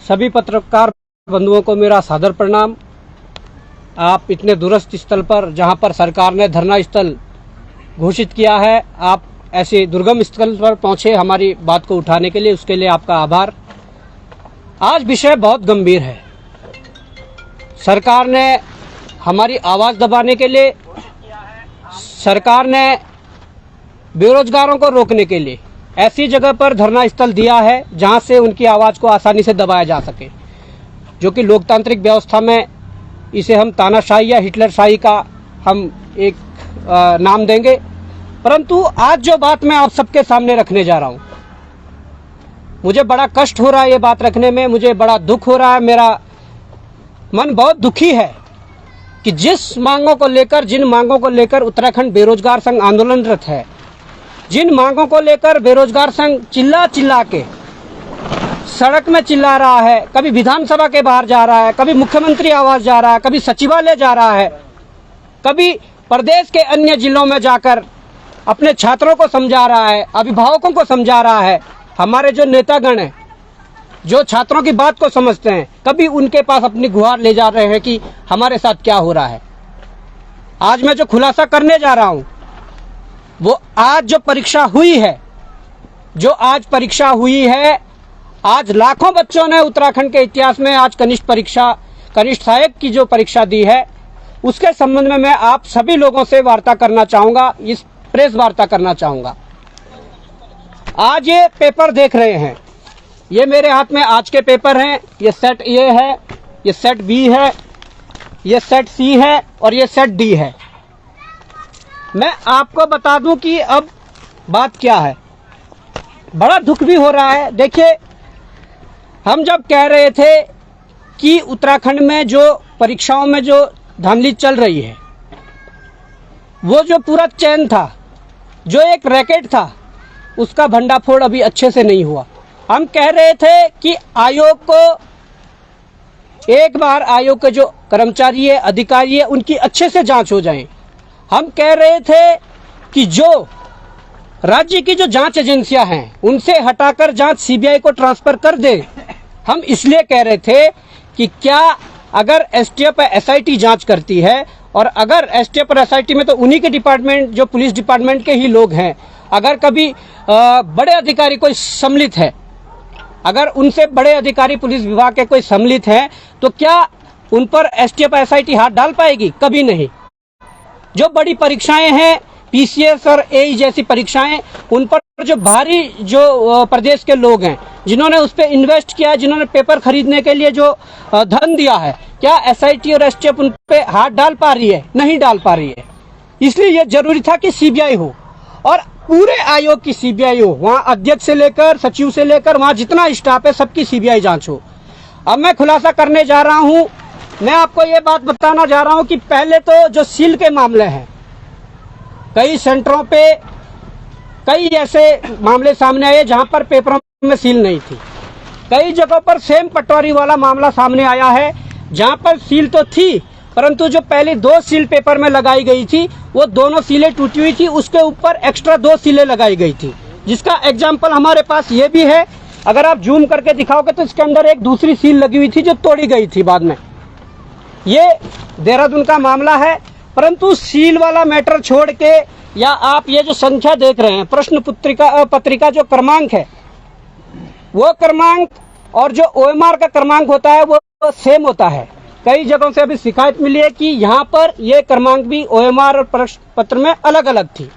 सभी पत्रकार बंधुओं को मेरा सादर प्रणाम। आप इतने दूरस्थ स्थल पर, जहां पर सरकार ने धरना स्थल घोषित किया है, आप ऐसे दुर्गम स्थल पर पहुंचे हमारी बात को उठाने के लिए, उसके लिए आपका आभार। आज विषय बहुत गंभीर है। सरकार ने हमारी आवाज दबाने के लिए, सरकार ने बेरोजगारों को रोकने के लिए ऐसी जगह पर धरना स्थल दिया है जहां से उनकी आवाज को आसानी से दबाया जा सके, जो कि लोकतांत्रिक व्यवस्था में इसे हम तानाशाही या हिटलरशाही का हम एक नाम देंगे। परंतु आज जो बात मैं आप सबके सामने रखने जा रहा हूं, मुझे बड़ा कष्ट हो रहा है ये बात रखने में, मुझे बड़ा दुख हो रहा है। मेरा मन बहुत दुखी है कि जिस मांगों को लेकर, जिन मांगों को लेकर उत्तराखंड बेरोजगार संघ आंदोलनरत है, जिन मांगों को लेकर बेरोजगार संघ चिल्ला चिल्ला के सड़क में चिल्ला रहा है, कभी विधानसभा के बाहर जा रहा है, कभी मुख्यमंत्री आवास जा रहा है, कभी सचिवालय जा रहा है, कभी प्रदेश के अन्य जिलों में जाकर अपने छात्रों को समझा रहा है, अभिभावकों को समझा रहा है। हमारे जो नेतागण हैं, जो छात्रों की बात को समझते हैं, कभी उनके पास अपनी गुहार ले जा रहे हैं कि हमारे साथ क्या हो रहा है। आज मैं जो खुलासा करने जा रहा हूं, वो आज जो परीक्षा हुई है, आज लाखों बच्चों ने उत्तराखंड के इतिहास में आज कनिष्ठ सहायक की जो परीक्षा दी है, उसके संबंध में मैं आप सभी लोगों से वार्ता करना चाहूंगा, इस प्रेस वार्ता करना चाहूंगा। आज ये पेपर देख रहे हैं, ये मेरे हाथ में आज के पेपर हैं। ये सेट ए है, ये सेट बी है, ये सेट सी है और ये सेट डी है। मैं आपको बता दूं कि अब बात क्या है। बड़ा दुख भी हो रहा है। देखिए, हम जब कह रहे थे कि उत्तराखंड में जो परीक्षाओं में जो धांधली चल रही है, वो जो पूरा चैन था, जो एक रैकेट था, उसका भंडाफोड़ अभी अच्छे से नहीं हुआ। हम कह रहे थे कि आयोग को एक बार, आयोग के जो कर्मचारी है, अधिकारी है, उनकी अच्छे से जांच हो जाए। हम कह रहे थे कि जो राज्य की जो जांच एजेंसियां हैं, उनसे हटाकर जांच सीबीआई को ट्रांसफर कर दे। हम इसलिए कह रहे थे कि क्या अगर एसटीएफ एसआईटी जांच करती है, और अगर एसटीएफ और एसआईटी में तो उन्हीं के डिपार्टमेंट, जो पुलिस डिपार्टमेंट के ही लोग हैं, अगर कभी बड़े अधिकारी कोई सम्मिलित है, अगर उनसे बड़े अधिकारी पुलिस विभाग के कोई सम्मिलित हैं, तो क्या उन पर एसटीएफ एसआईटी हाथ डाल पाएगी? कभी नहीं। जो बड़ी परीक्षाएं हैं, पीसीएस और एई जैसी परीक्षाएं, उन पर जो भारी जो प्रदेश के लोग हैं, जिन्होंने उस पर इन्वेस्ट किया है, जिन्होंने पेपर खरीदने के लिए जो धन दिया है, क्या एसआईटी और एसटीएफ उन पे हाथ डाल पा रही है? नहीं डाल पा रही है। इसलिए यह जरूरी था कि सीबीआई हो, और पूरे आयोग की सीबीआई हो। वहां अध्यक्ष से लेकर सचिव से लेकर वहां जितना स्टाफ है, सबकी सीबीआई जांच हो। अब मैं खुलासा करने जा रहा हूं, मैं आपको ये बात बताना जा रहा हूं कि पहले तो जो सील के मामले हैं, कई सेंटरों पे कई ऐसे मामले सामने आए जहां पर पेपरों में सील नहीं थी। कई जगहों पर सेम पटवारी वाला मामला सामने आया है, जहां पर सील तो थी, परंतु जो पहले 2 सील पेपर में लगाई गई थी, वो दोनों सीलें टूटी हुई थी, उसके ऊपर एक्स्ट्रा 2 सीलें लगाई गई थी, जिसका एग्जाम्पल हमारे पास ये भी है। अगर आप जूम करके दिखाओगे तो इसके अंदर एक दूसरी सील लगी हुई थी जो तोड़ी गई थी बाद में। ये देहरादून का मामला है। परंतु सील वाला मैटर छोड़ के, या आप ये जो संख्या देख रहे हैं, प्रश्न पत्रिका जो क्रमांक है, वो क्रमांक और जो ओएमआर का क्रमांक होता है, वो सेम होता है। कई जगहों से अभी शिकायत मिली है कि यहाँ पर ये क्रमांक भी ओएमआर और प्रश्न पत्र में अलग अलग थी।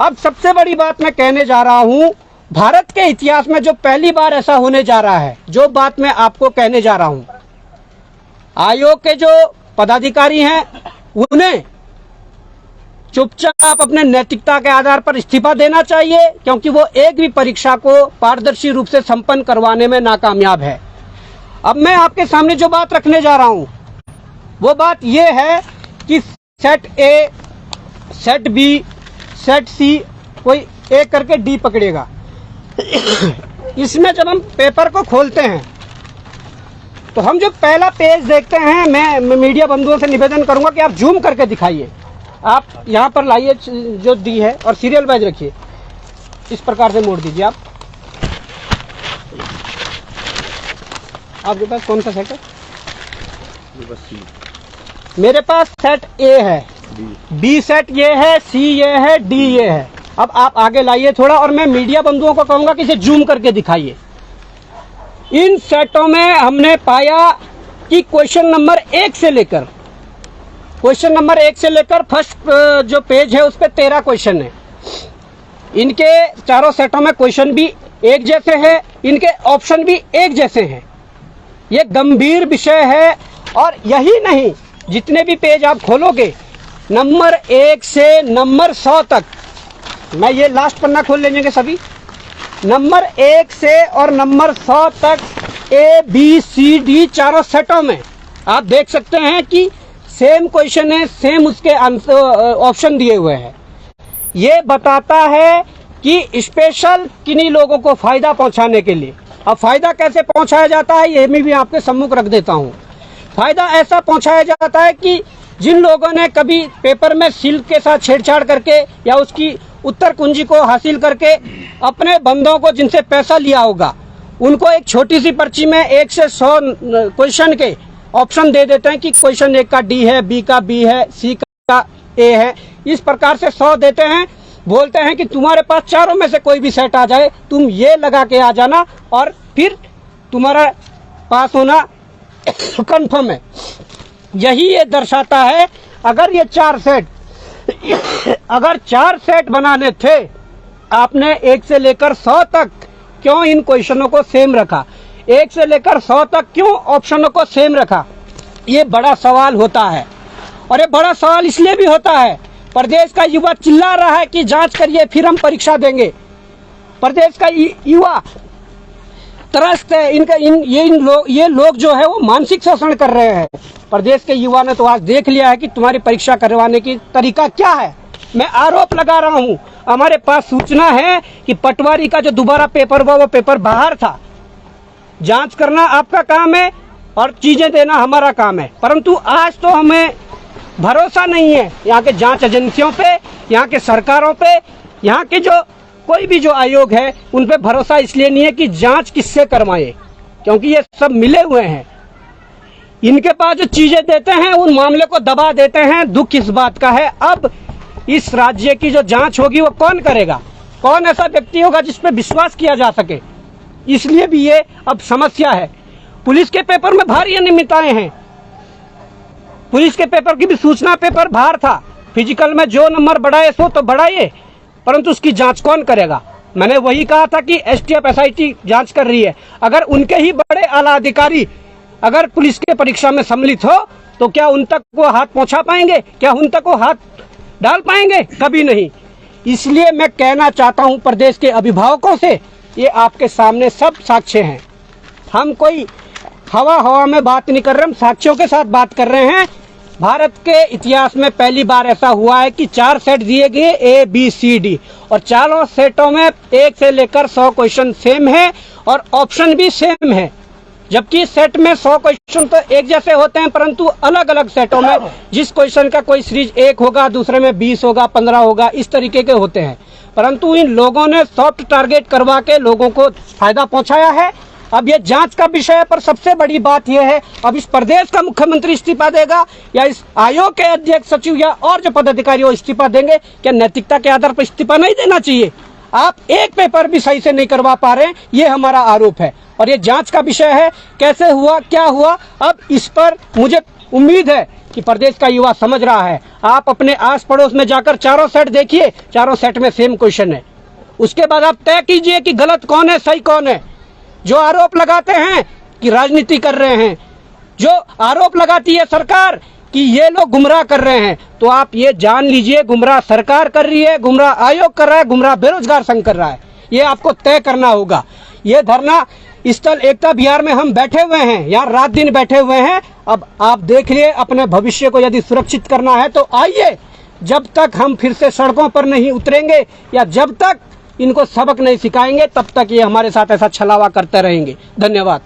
अब सबसे बड़ी बात मैं कहने जा रहा हूँ, भारत के इतिहास में जो पहली बार ऐसा होने जा रहा है, जो बात मैं आपको कहने जा रहा हूँ, आयोग के जो पदाधिकारी हैं, उन्हें चुपचाप अपने नैतिकता के आधार पर इस्तीफा देना चाहिए, क्योंकि वो एक भी परीक्षा को पारदर्शी रूप से संपन्न करवाने में नाकामयाब है। अब मैं आपके सामने जो बात रखने जा रहा हूं, वो बात ये है कि set A, set B, set C, कोई एक करके डी पकड़ेगा। इसमें जब हम पेपर को खोलते हैं, तो हम जो पहला पेज देखते हैं, मैं मीडिया बंधुओं से निवेदन करूंगा कि आप जूम करके दिखाइए। आप यहाँ पर लाइए जो दी है और सीरियल वाइज रखिए, इस प्रकार से मोड़ दीजिए। आपके पास कौन सा सेट है? मेरे पास सेट ए है, बी सेट ये है, सी ये है, डी ये है। अब आप आगे लाइए थोड़ा और मैं मीडिया बंधुओं को कहूंगा कि इसे जूम करके दिखाइए। इन सेटों में हमने पाया कि क्वेश्चन नंबर 1 से लेकर फर्स्ट जो पेज है उस पे 13 क्वेश्चन है। इनके चारों सेटों में क्वेश्चन भी एक जैसे हैं, इनके ऑप्शन भी एक जैसे हैं। ये गंभीर विषय है। और यही नहीं, जितने भी पेज आप खोलोगे नंबर 1 से नंबर 100 तक, मैं ये लास्ट पन्ना खोल लेंगे सभी, नंबर 1 से और नंबर 100 तक ए बी सी डी चारों सेटों में आप देख सकते हैं कि सेम क्वेश्चन है, सेम उसके ऑप्शन दिए हुए हैं। ये बताता है कि स्पेशल किन्हीं लोगों को फायदा पहुंचाने के लिए। अब फायदा कैसे पहुंचाया जाता है ये मैं भी आपके सम्मुख रख देता हूं। फायदा ऐसा पहुंचाया जाता है कि जिन लोगों ने कभी पेपर में सिल्क के साथ छेड़छाड़ करके या उसकी उत्तर कुंजी को हासिल करके अपने बंदों को जिनसे पैसा लिया होगा, उनको एक छोटी सी पर्ची में 1 से 100 क्वेश्चन के ऑप्शन दे देते हैं कि क्वेश्चन 1 का डी है, बी का बी है, सी का ए है। इस प्रकार से 100 देते हैं, बोलते हैं कि तुम्हारे पास चारों में से कोई भी सेट आ जाए, तुम ये लगा के आ जाना और फिर तुम्हारा पास होना कंफर्म है। यही ये दर्शाता है। अगर ये 4 सेट बनाने थे, आपने 1 से लेकर 100 तक क्यों इन क्वेश्चनों को सेम रखा? 1 से लेकर 100 तक क्यों ऑप्शनों को सेम रखा? ये बड़ा सवाल होता है। और ये बड़ा सवाल इसलिए भी होता है, प्रदेश का युवा चिल्ला रहा है कि जांच करिए फिर हम परीक्षा देंगे। प्रदेश का युवा त्रस्त है। ये लोग जो है वो मानसिक शोषण कर रहे हैं। प्रदेश के युवा ने तो आज देख लिया है कि तुम्हारी परीक्षा करवाने की तरीका क्या है। मैं आरोप लगा रहा हूं, हमारे पास सूचना है कि पटवारी का जो दोबारा पेपर हुआ वो पेपर बाहर था। जांच करना आपका काम है और चीजें देना हमारा काम है, परंतु आज तो हमें भरोसा नहीं है यहाँ के जांच एजेंसियों पे, यहाँ के सरकारों पे, यहाँ के जो कोई भी जो आयोग है उन पे भरोसा इसलिए नहीं है कि जांच किससे करवाएं, क्योंकि ये सब मिले हुए हैं। इनके पास जो चीजें देते हैं उन मामले को दबा देते हैं। दुख इस बात का है, अब इस राज्य की जो जांच होगी वो कौन करेगा? कौन ऐसा व्यक्ति होगा जिस पे विश्वास किया जा सके? इसलिए भी ये अब समस्या है। पुलिस के पेपर में भारी अनियमितताएं हैं। पुलिस के पेपर की भी सूचना पेपर बाहर था। फिजिकल में जो नंबर बढ़ाए सो तो बढ़ाइए, परंतु उसकी जांच कौन करेगा? मैंने वही कहा था कि एसटीएफ एसआईटी जांच कर रही है। अगर उनके ही बड़े आला अधिकारी अगर पुलिस के परीक्षा में सम्मिलित हो तो क्या उन तक वो हाथ पहुंचा पाएंगे? क्या उन तक वो हाथ डाल पाएंगे? कभी नहीं। इसलिए मैं कहना चाहता हूं प्रदेश के अभिभावकों से, ये आपके सामने सब साक्ष्य हैं। हम कोई हवा में बात नहीं कर रहे, हम साक्ष्यों के साथ बात कर रहे हैं। भारत के इतिहास में पहली बार ऐसा हुआ है कि 4 सेट दिए गए ए बी सी डी, और चारों सेटों में 1 से लेकर 100 क्वेश्चन सेम है और ऑप्शन भी सेम है। जबकि सेट में 100 क्वेश्चन तो एक जैसे होते हैं, परंतु अलग अलग सेटों में जिस क्वेश्चन का कोई सीरीज 1 होगा, दूसरे में 20 होगा, 15 होगा, इस तरीके के होते हैं। परंतु इन लोगों ने सॉफ्ट टारगेट करवा के लोगों को फायदा पहुंचाया है। अब ये जांच का विषय है, पर सबसे बड़ी बात यह है, अब इस प्रदेश का मुख्यमंत्री इस्तीफा देगा या इस आयोग के अध्यक्ष सचिव या और जो पदाधिकारी वो इस्तीफा देंगे? क्या नैतिकता के आधार पर इस्तीफा नहीं देना चाहिए? आप एक पेपर भी सही से नहीं करवा पा रहे हैं, ये हमारा आरोप है। और ये जांच का विषय है, कैसे हुआ, क्या हुआ, अब इस पर मुझे उम्मीद है कि प्रदेश का युवा समझ रहा है। आप अपने आस पड़ोस में जाकर चारों सेट देखिए, चारों सेट में सेम क्वेश्चन है। उसके बाद आप तय कीजिए कि गलत कौन है, सही कौन है। जो आरोप लगाते हैं कि राजनीति कर रहे हैं, जो आरोप लगाती है सरकार कि ये लोग गुमराह कर रहे हैं, तो आप ये जान लीजिए गुमराह सरकार कर रही है, गुमराह आयोग कर रहा है, गुमराह बेरोजगार संघ कर रहा है। ये आपको तय करना होगा। ये धरना स्थल एकता विहार में हम बैठे हुए हैं, यहाँ रात दिन बैठे हुए हैं। अब आप देख लिए, अपने भविष्य को यदि सुरक्षित करना है तो आइए। जब तक हम फिर से सड़कों पर नहीं उतरेंगे या जब तक इनको सबक नहीं सिखाएंगे, तब तक ये हमारे साथ ऐसा छलावा करते रहेंगे। धन्यवाद।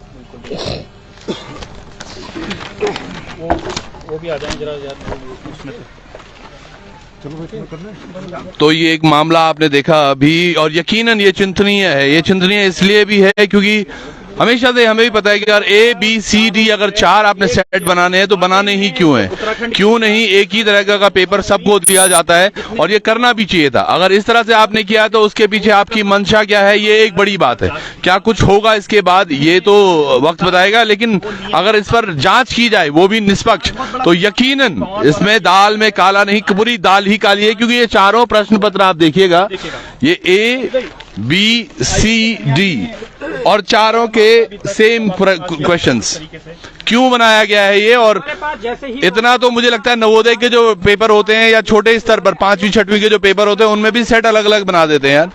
वो भी आ जाएंगे जरा उसमें। तो ये एक मामला आपने देखा अभी, और यकीनन ये चिंतनीय है। ये चिंतनीय इसलिए भी है क्योंकि हमेशा से हमें भी पता है कि यार ABCD अगर 4 आपने सेट बनाने हैं तो बनाने ही क्यों हैं? क्यों नहीं एक ही तरह का पेपर सबको दिया जाता है? और ये करना भी चाहिए था। अगर इस तरह से आपने किया तो उसके पीछे आपकी मंशा क्या है, ये एक बड़ी बात है। क्या कुछ होगा इसके बाद ये तो वक्त बताएगा, लेकिन अगर इस पर जांच की जाए वो भी निष्पक्ष, तो यकीनन इसमें दाल में काला नहीं, पूरी दाल ही काली है। क्योंकि ये चारों प्रश्न पत्र आप देखिएगा, ये ABCD और चारों के सेम क्वेश्चंस। क्यों बनाया गया है ये? और इतना तो मुझे लगता है नवोदय के जो पेपर होते हैं या छोटे स्तर पर 5वीं 6वीं के जो पेपर होते हैं उनमें भी सेट अलग अलग बना देते हैं यार।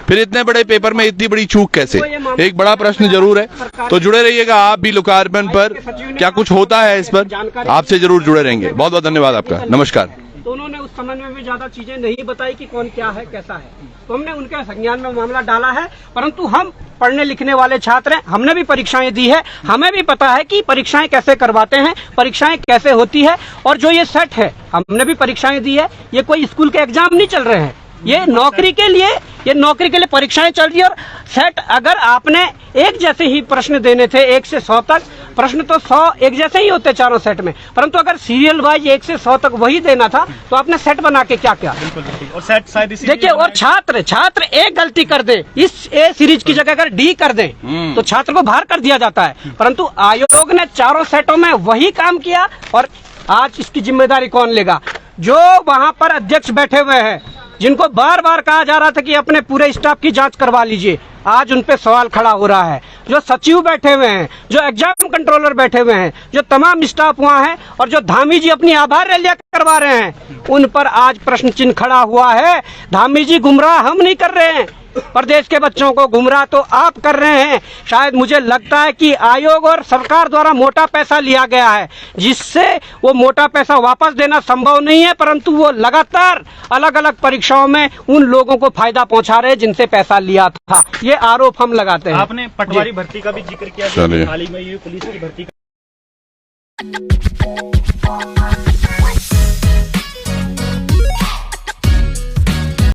फिर इतने बड़े पेपर में इतनी बड़ी चूक कैसे? एक बड़ा प्रश्न जरूर है। तो जुड़े रहिएगा आप भी लोकार्पण पर, क्या कुछ होता है इस पर आपसे जरूर जुड़े रहेंगे। बहुत बहुत धन्यवाद आपका, नमस्कार। तो उन्होंने उस संबंध में भी ज्यादा चीजें नहीं बताई कि कौन क्या है कैसा है, तो हमने उनके संज्ञान में मामला डाला है। परंतु हम पढ़ने लिखने वाले छात्र हैं, हमने भी परीक्षाएं दी है, हमें भी पता है कि परीक्षाएं कैसे करवाते हैं, परीक्षाएं कैसे होती है। और जो ये सेट है, हमने भी परीक्षाएं दी है, ये कोई स्कूल के एग्जाम नहीं चल रहे हैं, ये नौकरी के लिए परीक्षाएं चल रही है। और सेट अगर आपने एक जैसे ही प्रश्न देने थे 1 से 100 तक, प्रश्न तो 100 एक जैसे ही होते चारों सेट में, परंतु अगर सीरियल वाइज 1 से 100 तक वही देना था तो आपने सेट बना के क्या किया? और सेट शायद देखिए, और छात्र एक गलती कर दे, इस A सीरीज की जगह अगर D कर दे तो छात्र को बाहर कर दिया जाता है। परंतु आयोग ने चारों सेटों में वही काम किया। और आज इसकी जिम्मेदारी कौन लेगा? जो वहां पर अध्यक्ष बैठे हुए हैं, जिनको बार बार कहा जा रहा था कि अपने पूरे स्टाफ की जांच करवा लीजिए, आज उन पे सवाल खड़ा हो रहा है। जो सचिव बैठे हुए हैं, जो एग्जाम कंट्रोलर बैठे हुए हैं, जो तमाम स्टाफ वहाँ है, और जो धामी जी अपनी आभार रैलियां करवा रहे हैं, उन पर आज प्रश्न चिन्ह खड़ा हुआ है। धामी जी गुमराह हम नहीं कर रहे हैं, प्रदेश के बच्चों को गुमराह तो आप कर रहे हैं। शायद मुझे लगता है कि आयोग और सरकार द्वारा मोटा पैसा लिया गया है, जिससे वो मोटा पैसा वापस देना संभव नहीं है, परंतु वो लगातार अलग अलग परीक्षाओं में उन लोगों को फायदा पहुंचा रहे हैं जिनसे पैसा लिया था। ये आरोप हम लगाते हैं। आपने पटवारी भर्ती का भी जिक्र किया, हाल ही में ये पुलिस की भर्ती का